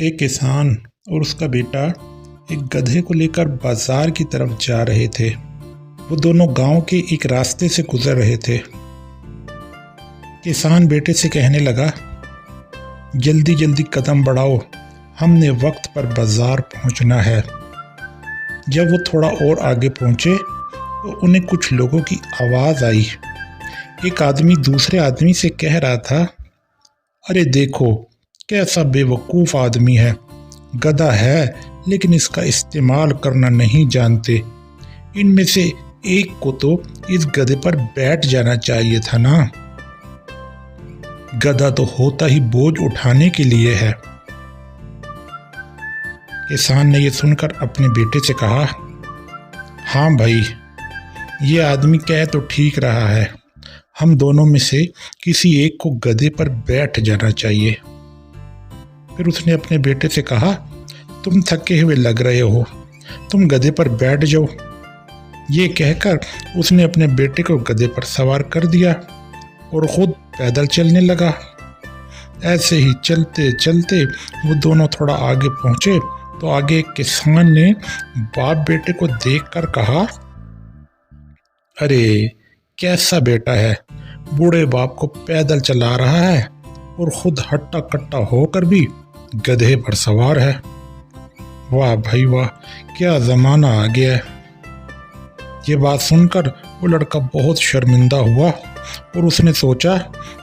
एक किसान और उसका बेटा एक गधे को लेकर बाजार की तरफ जा रहे थे। वो दोनों गांव के एक रास्ते से गुजर रहे थे। किसान बेटे से कहने लगा, जल्दी जल्दी कदम बढ़ाओ, हमने वक्त पर बाजार पहुंचना है। जब वो थोड़ा और आगे पहुंचे तो उन्हें कुछ लोगों की आवाज़ आई। एक आदमी दूसरे आदमी से कह रहा था, अरे देखो कैसा बेवकूफ़ आदमी है, गधा है लेकिन इसका इस्तेमाल करना नहीं जानते। इनमें से एक को तो इस गधे पर बैठ जाना चाहिए था ना। गधा तो होता ही बोझ उठाने के लिए है। किसान ने यह सुनकर अपने बेटे से कहा, हाँ भाई, ये आदमी कह तो ठीक रहा है, हम दोनों में से किसी एक को गधे पर बैठ जाना चाहिए। फिर उसने अपने बेटे से कहा, तुम थके हुए लग रहे हो, तुम गधे पर बैठ जाओ। ये कहकर उसने अपने बेटे को गधे पर सवार कर दिया और खुद पैदल चलने लगा। ऐसे ही चलते चलते वो दोनों थोड़ा आगे पहुंचे तो आगे एक किसान ने बाप बेटे को देखकर कहा, अरे कैसा बेटा है, बूढ़े बाप को पैदल चला रहा है और खुद हट्टा कट्टा होकर भी गधे पर सवार है। वाह भाई वाह, क्या ज़माना आ गया है। ये बात सुनकर वो लड़का बहुत शर्मिंदा हुआ और उसने सोचा,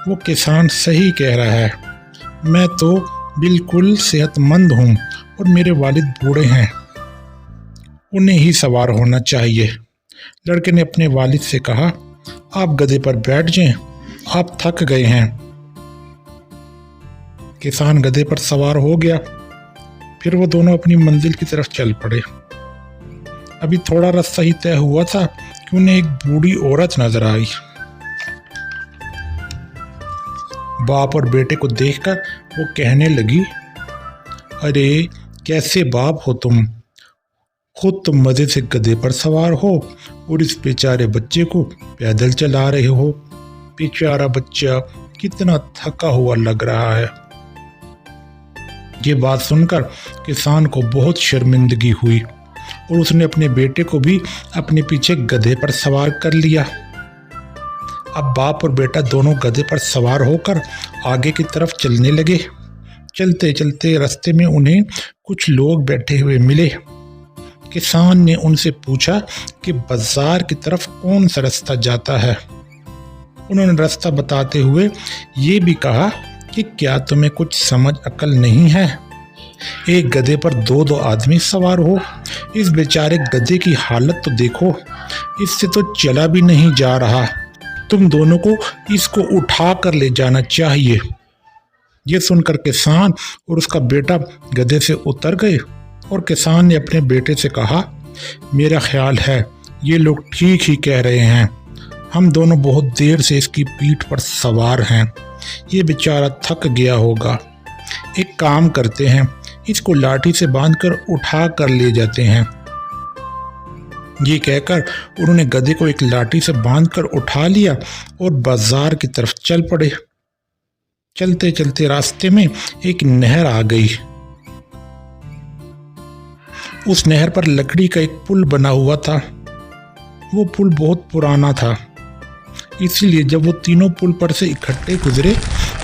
वो किसान सही कह रहा है, मैं तो बिल्कुल सेहतमंद हूँ और मेरे वालिद बूढ़े हैं, उन्हें ही सवार होना चाहिए। लड़के ने अपने वालिद से कहा, आप गधे पर बैठ जाएं, आप थक गए हैं। किसान गधे पर सवार हो गया। फिर वो दोनों अपनी मंजिल की तरफ चल पड़े। अभी थोड़ा रास्ता ही तय हुआ था कि उन्हें एक बूढ़ी औरत नजर आई। बाप और बेटे को देखकर वो कहने लगी, अरे कैसे बाप हो तुम, खुद तुम मजे से गधे पर सवार हो और इस बेचारे बच्चे को पैदल चला रहे हो। बेचारा बच्चा कितना थका हुआ लग रहा है। ये बात सुनकर किसान को बहुत शर्मिंदगी हुई और उसने अपने बेटे को भी अपने पीछे गधे पर सवार कर लिया। अब बाप और बेटा दोनों गधे पर सवार होकर आगे की तरफ चलने लगे। चलते चलते रास्ते में उन्हें कुछ लोग बैठे हुए मिले। किसान ने उनसे पूछा कि बाजार की तरफ कौन सा रास्ता जाता है। उन्होंने रास्ता बताते हुए ये भी कहा कि क्या तुम्हें कुछ समझ अकल नहीं है, एक गधे पर दो दो आदमी सवार हो। इस बेचारे गधे की हालत तो देखो, इससे तो चला भी नहीं जा रहा। तुम दोनों को इसको उठा कर ले जाना चाहिए। ये सुनकर किसान और उसका बेटा गधे से उतर गए और किसान ने अपने बेटे से कहा, मेरा ख्याल है ये लोग ठीक ही कह रहे हैं, हम दोनों बहुत देर से इसकी पीठ पर सवार हैं, ये बेचारा थक गया होगा। एक काम करते हैं, इसको लाठी से बांधकर उठा कर ले जाते हैं। ये कहकर उन्होंने गधे को एक लाठी से बांधकर उठा लिया और बाजार की तरफ चल पड़े। चलते चलते रास्ते में एक नहर आ गई। उस नहर पर लकड़ी का एक पुल बना हुआ था। वो पुल बहुत पुराना था, इसीलिए जब वो तीनों पुल पर से इकट्ठे गुजरे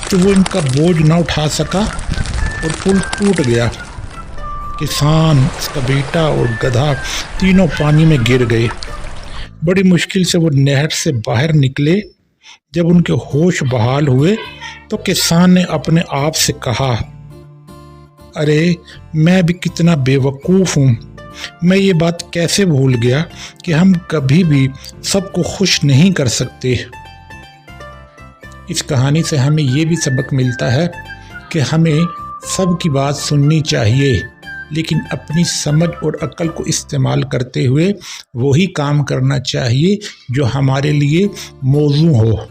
तो वो इनका बोझ ना उठा सका और पुल टूट गया। किसान, उसका बेटा और गधा तीनों पानी में गिर गए। बड़ी मुश्किल से वो नहर से बाहर निकले। जब उनके होश बहाल हुए तो किसान ने अपने आप से कहा, अरे मैं भी कितना बेवकूफ़ हूँ, मैं ये बात कैसे भूल गया कि हम कभी भी सबको खुश नहीं कर सकते। इस कहानी से हमें ये भी सबक मिलता है कि हमें सबकी बात सुननी चाहिए, लेकिन अपनी समझ और अक्ल को इस्तेमाल करते हुए वही काम करना चाहिए जो हमारे लिए मौजू हो।